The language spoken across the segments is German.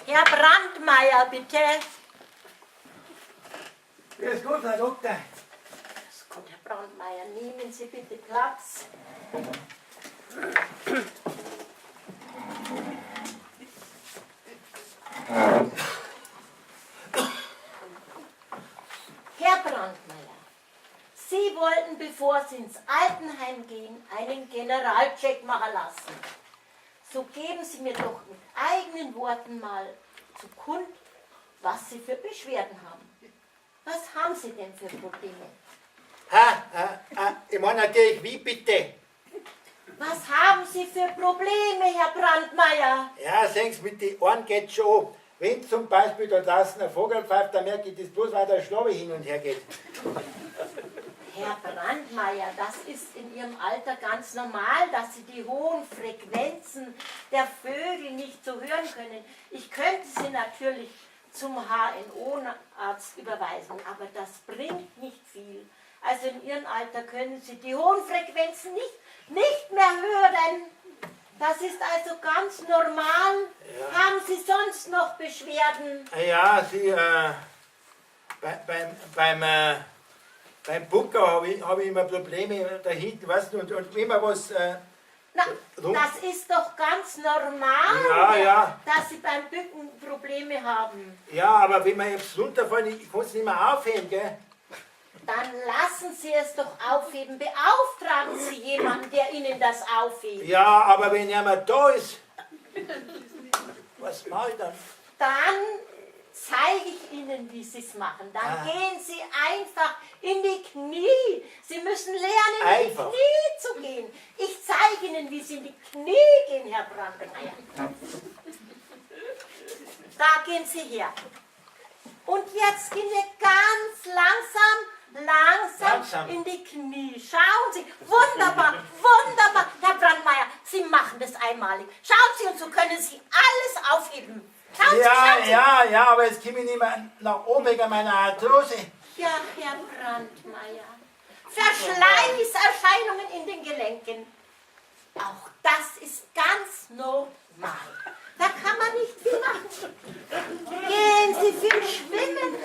Herr Brandmeier, bitte. Grüß Gott, Herr Doktor. Grüß Gott, Herr Brandmeier, nehmen Sie bitte Platz. Herr Brandmeier, Sie wollten, bevor Sie ins Altenheim gehen, einen Generalcheck machen lassen. So geben Sie mir doch mit eigenen Worten mal zu kund, was Sie für Beschwerden haben. Was haben Sie denn für Probleme? Ich meine natürlich, wie bitte? Was haben Sie für Probleme, Herr Brandmeier? Ja, sehen Sie, mit den Ohren geht schon. Wenn zum Beispiel da draußen ein Vogel pfeift, dann merke ich das bloß, weil der Schnabel hin und her geht. Herr Brandmeier, das ist in Ihrem Alter ganz normal, dass Sie die hohen Frequenzen der Vögel nicht so hören können. Ich könnte Sie natürlich zum HNO-Arzt überweisen, aber das bringt nicht viel. Also in Ihrem Alter können Sie die hohen Frequenzen nicht mehr hören. Das ist also ganz normal. Ja. Haben Sie sonst noch Beschwerden? Ja, Sie, beim Bucker habe ich immer Probleme da hinten, weißt du, und wenn man was... Na, das ist doch ganz normal, Ja. dass Sie beim Bücken Probleme haben. Ja, aber wenn man jetzt runterfallen, ich kann es nicht mehr aufheben, gell? Dann lassen Sie es doch aufheben. Beauftragen Sie jemanden, der Ihnen das aufhebt. Ja, aber wenn jemand da ist, was mache ich dann? Dann zeige ich Ihnen, wie Sie es machen. Dann gehen Sie einfach in die Knie. Sie müssen lernen, in die Knie zu gehen. Ich zeige Ihnen, wie Sie in die Knie gehen, Herr Brandmeier. Da gehen Sie her. Und jetzt gehen wir ganz langsam in die Knie. Schauen Sie, wunderbar, wunderbar. Herr Brandmeier, Sie machen das einmalig. Schauen Sie, und so können Sie alles aufheben. Schauen Sie, schauen Sie. Ja, aber jetzt komme ich nicht mehr nach oben wegen meiner Arthrose. Ja, Herr Brandmeier. Verschleißerscheinungen in den Gelenken. Auch das ist ganz normal. Da kann man nicht viel machen. Gehen Sie viel schwimmen.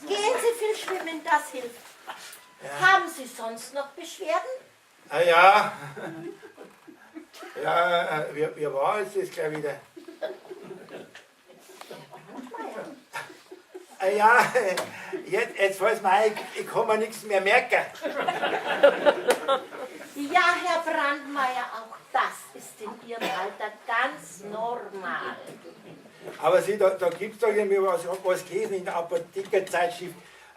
Gehen Sie viel schwimmen, das hilft. Ja. Haben Sie sonst noch Beschwerden? Ja, wie war es das gleich wieder? Ja, jetzt weiß man, ich kann mir nichts mehr merken. Ja, Herr Brandmeier, auch das ist in Ihrem Alter ganz normal. Aber sieh, da gibt es doch irgendwie was gelesen in der Apothekerzeitschrift,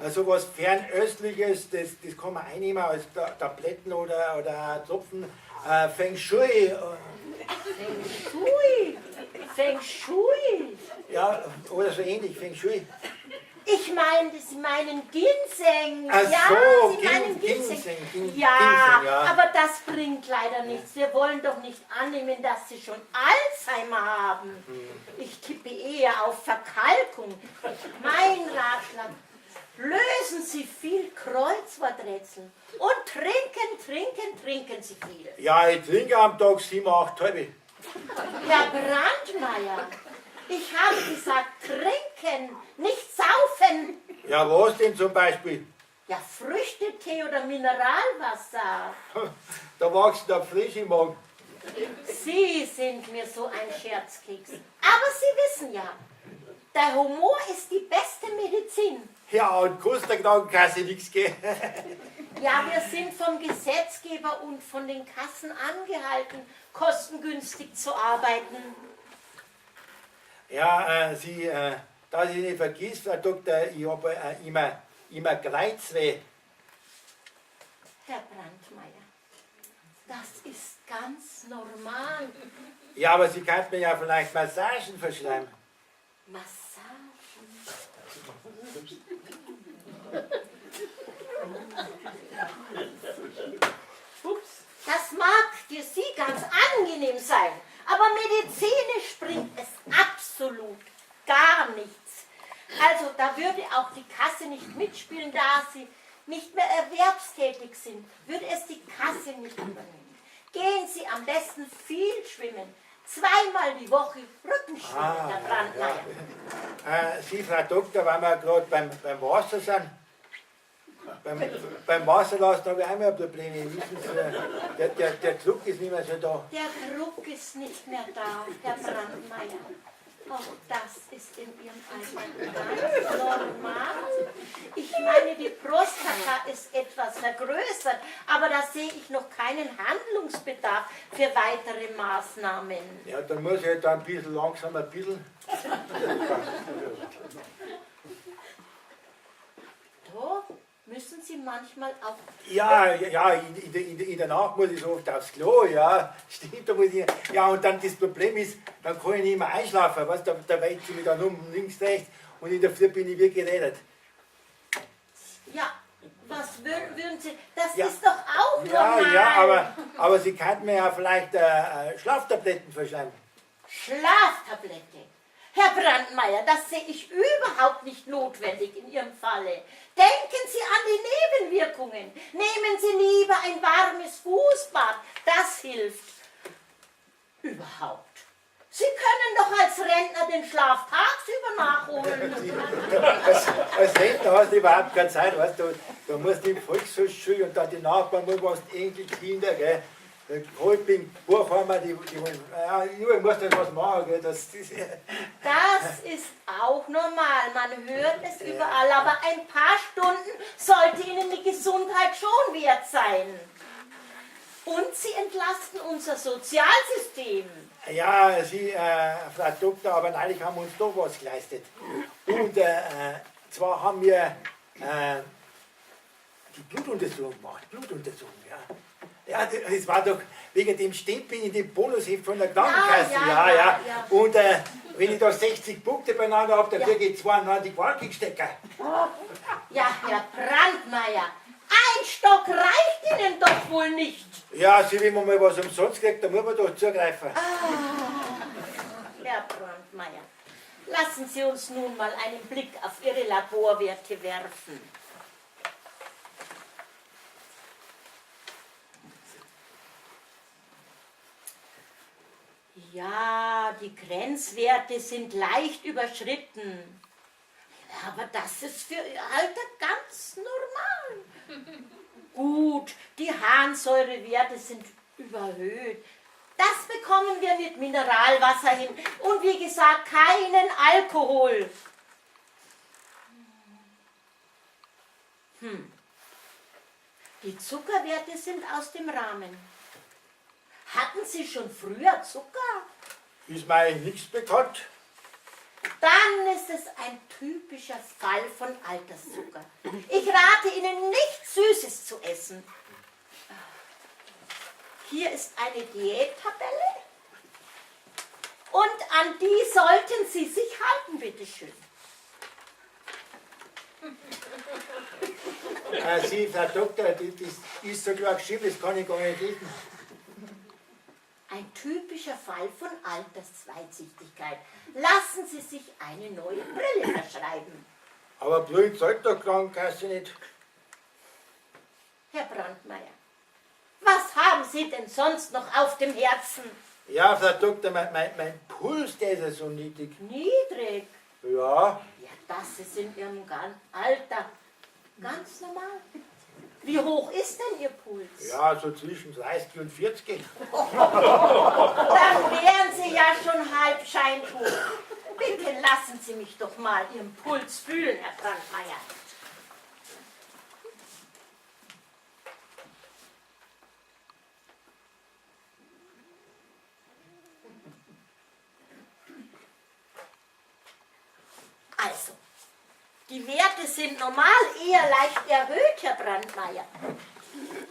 so was Fernöstliches, das kann man einnehmen als Tabletten oder Tropfen. Feng Shui. Feng Shui? Feng Shui? Ja, oder so ähnlich, Feng Shui. Ich meine, Sie meinen Ginseng. Ach Ja, so, Sie meinen Ginseng. Ginseng, Ja, ja. aber das bringt leider nichts. Wir wollen doch nicht annehmen, dass Sie schon Alzheimer haben. Ich tippe eher auf Verkalkung. Mein Ratschlag, lösen Sie viel Kreuzworträtsel und trinken Sie viel. Ja, ich trinke am Tag 7, 8 halbe. Herr Brandmeier, ich habe gesagt, trinken, nicht saufen. Ja, was denn zum Beispiel? Ja, Früchtetee oder Mineralwasser. Da wächst der frisch im Magen. Sie sind mir so ein Scherzkeks. Aber Sie wissen ja, der Humor ist die beste Medizin. Ja, und kostet der Krankenkasse nichts, gell? Ja, wir sind vom Gesetzgeber und von den Kassen angehalten, kostengünstig zu arbeiten. Ja, dass ich nicht vergiss, Frau Doktor, ich habe immer Kreuzweh. Herr Brandmeier, das ist ganz normal. Ja, aber Sie könnten mir ja vielleicht Massagen verschreiben. Massagen? Das mag für Sie ganz angenehm sein, aber medizinisch bringt es absolut gar nichts. Also da würde auch die Kasse nicht mitspielen, da Sie nicht mehr erwerbstätig sind, würde es die Kasse nicht übernehmen. Gehen Sie am besten viel schwimmen. zweimal die Woche Rückenschmerzen, Herr Brandmeier. Ja. Sie, Frau Doktor, wenn wir gerade beim Wasser sind, beim Wasserlassen habe ich auch mal Probleme. Wissen Sie, der Druck ist nicht mehr so da. Der Druck ist nicht mehr da, Herr Brandmeier. Auch das ist in Ihrem Alter ganz normal. Ich meine, die Prostata ist etwas vergrößert, aber da sehe ich noch keinen Handlungsbedarf für weitere Maßnahmen. Ja, dann muss ich halt ein bisschen langsam ein bisschen. Da müssen Sie manchmal auch... Ja, in der Nacht muss ich so oft aufs Klo, ja, stimmt, da muss ich, ja, und dann das Problem ist, dann kann ich nicht mehr einschlafen, weißt, da weicht sie mich dann um, links, rechts, und in der Früh bin ich wie geredet. Ja, was würden Sie, das Ja. ist doch auch normal. Ja, aber Sie könnten mir ja vielleicht Schlaftabletten verschreiben. Schlaftablette. Herr Brandmeier, das sehe ich überhaupt nicht notwendig in Ihrem Falle. Denken Sie an die Nebenwirkungen. Nehmen Sie lieber ein warmes Fußbad. Das hilft. Überhaupt. Sie können doch als Rentner den Schlaf tagsüber nachholen. Als Rentner hast du überhaupt keine Zeit, weißt du, da musst du in die Volkshochschule und dann die Nachbarn, du hast Enkelkinder, gell. Halt bin Buchheimer, die wollen, ja, ich muss dann was machen, gell, das ist auch normal, man hört es überall, aber ein paar Stunden sollte Ihnen die Gesundheit schon wert sein. Und Sie entlasten unser Sozialsystem. Ja, Sie, Frau Doktor, aber neulich haben wir uns doch was geleistet. Und zwar haben wir die Blutuntersuchung gemacht, Blutuntersuchung, ja. Ja, das war doch wegen dem Stempel in dem Bonusheft von der Krankenkasse. Ja. Und wenn ich da 60 Punkte beieinander habe, dann kriege ich 92 Walking-Stecker. Ja, Herr Brandmeier, ein Stock reicht Ihnen doch wohl nicht. Ja, Sie, wenn man mal was umsonst kriegt, dann muss man doch zugreifen. Herr Brandmeier, lassen Sie uns nun mal einen Blick auf Ihre Laborwerte werfen. Ja, die Grenzwerte sind leicht überschritten. Aber das ist für Ihr Alter ganz normal. Gut, die Harnsäurewerte sind überhöht. Das bekommen wir mit Mineralwasser hin. Und wie gesagt, keinen Alkohol. Die Zuckerwerte sind aus dem Rahmen. Hatten Sie schon früher Zucker? Ist mir eigentlich nichts bekannt. Dann ist es ein typischer Fall von Alterszucker. Ich rate Ihnen, nichts Süßes zu essen. Hier ist eine Diättabelle. Und an die sollten Sie sich halten, bitteschön. Sie, Frau Doktor, das ist so klar geschrieben, das kann ich gar nicht lesen. Ein typischer Fall von Altersweitsichtigkeit. Lassen Sie sich eine neue Brille verschreiben. Aber blöd zahlt der Krankenkasse nicht. Herr Brandmeier, was haben Sie denn sonst noch auf dem Herzen? Ja, Frau Doktor, mein Puls, der ist ja so niedrig. Niedrig? Ja. Ja, das ist in Ihrem Alter ganz normal. Wie hoch ist denn Ihr Puls? Ja, so zwischen 30 und 40. Dann wären Sie ja schon halb scheintot. Bitte lassen Sie mich doch mal Ihren Puls fühlen, Herr Brandmeier. Also, die Werte sind normal eher leicht erhöht, Herr Brandmeier.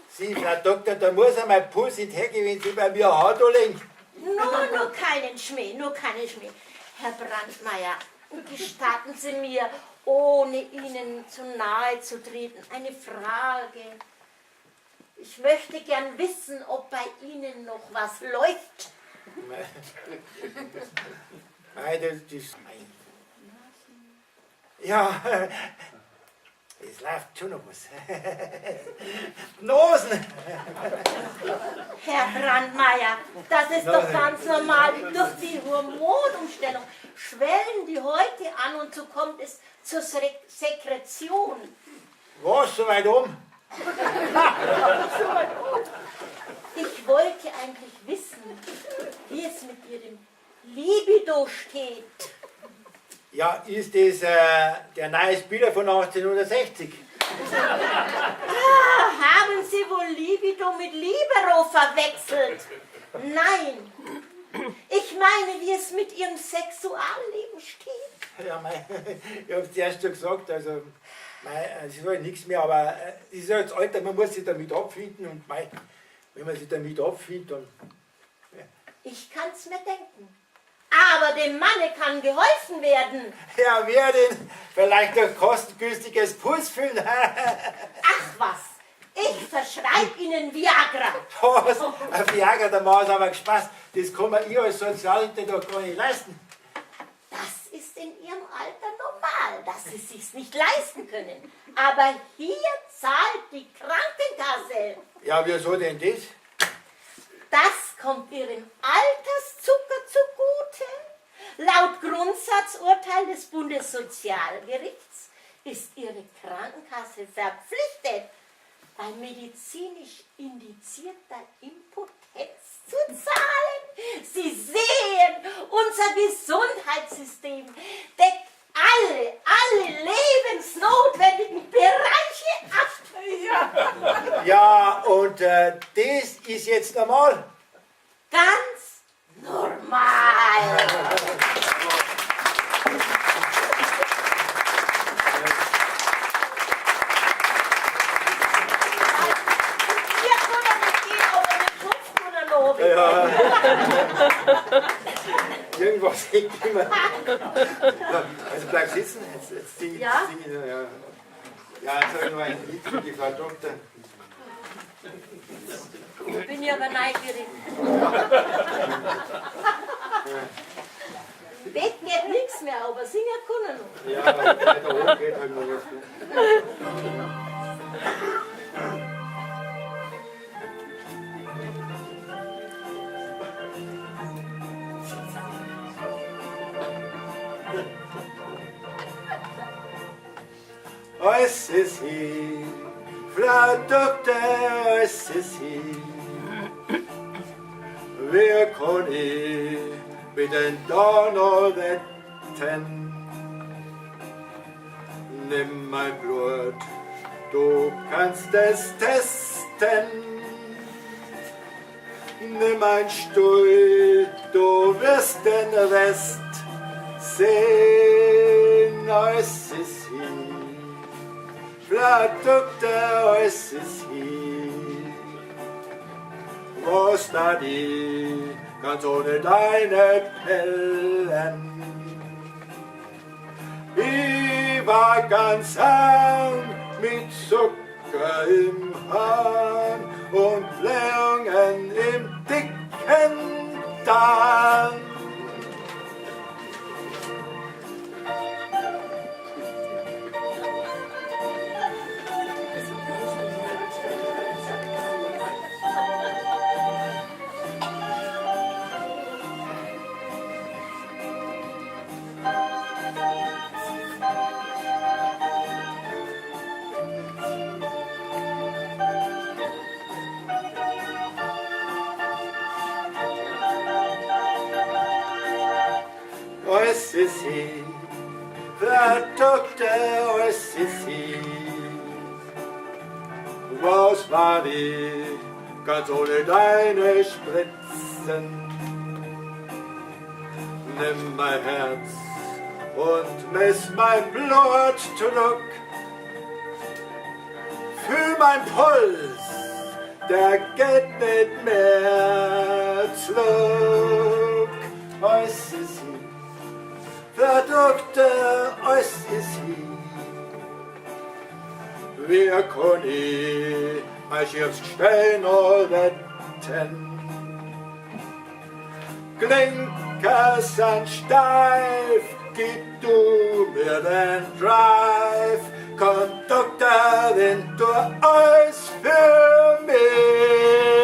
Sie, Frau Doktor, da muss er mein Puls nicht hergehen, wenn Sie bei mir ein Auto legen. Nur keinen Schmäh, nur keinen Schmäh. Herr Brandmeier, gestatten Sie mir, ohne Ihnen zu nahe zu treten, eine Frage. Ich möchte gern wissen, ob bei Ihnen noch was läuft. Nein, das ist... Ja, es läuft schon noch was. Nosen! Herr Brandmeier, das ist doch ganz normal. Durch die Hormonumstellung schwellen die Häute an und so kommt es zur Sekretion. Was, so weit um? Ich wollte eigentlich wissen, wie es mit Ihrem Libido steht. Ja, ist das der neue Spieler von 1860? Haben Sie wohl Libido mit Libero verwechselt? Nein. Ich meine, wie es mit Ihrem Sexualleben steht. Ja, ich hab's zuerst schon gesagt, also, es ist halt nichts mehr, aber es ist halt das Alter, man muss sich damit abfinden und wenn man sich damit abfindet, dann... Ja. Ich kann's mir denken. Aber dem Manne kann geholfen werden. Ja, wer denn? Vielleicht durch kostengünstiges Pussfüllen? Ach was, ich verschreibe Ihnen Viagra. Was? Ein Viagra, der Maus aber gespaßt. Das kann man ich als Sozialinteressent gar nicht leisten. Das ist in Ihrem Alter normal, dass Sie es sich nicht leisten können. Aber hier zahlt die Krankenkasse. Ja, wieso denn das? Das kommt Ihrem Alterszucker zugute. Laut Grundsatzurteil des Bundessozialgerichts ist Ihre Krankenkasse verpflichtet, bei medizinisch indizierter Impotenz zu zahlen. Sie sehen, unser Gesundheitssystem deckt alle lebensnotwendigen Bereiche ab. Ja, und das ist jetzt normal. Ganz normal. Wir können nicht gehen, aber mit Kopf oder Ja. Irgendwas hängt immer. Ja, also bleib sitzen. Jetzt sing ich. Ja? Ja, jetzt habe ich noch ein Lied für die Frau Doktor. Ich bin ja aber neugierig. Bett geht nichts mehr, aber singen können noch. Ja, weiter oben geht halt noch was. Es ist hier, Frau Doktor, es ist hier. Wer kann ich bitte da noch retten? Nimm mein Blut, du kannst es testen. Nimm ein Stuhl, du wirst den Rest sehen. Es ist hier. Frau Doktor, es ist hier. Was da die, ganz ohne deine Pillen. Ich war ganz arm mit Zucker im Hahn und Blähungen im dicken Darm. Es ist hier, Frau Doktor, es ist hier. Was war ich, ganz ohne deine Spritzen? Nimm mein Herz und mess mein Blutdruck. Fühl mein Puls, der geht nicht mehr zurück. Es ist hier. Frau Doktor, es ist hier. Wer kann ich mein Schiffsgestein noch retten? Klinker sind steif, gib du mir den Drive, Konduktor, wenn du alles für mich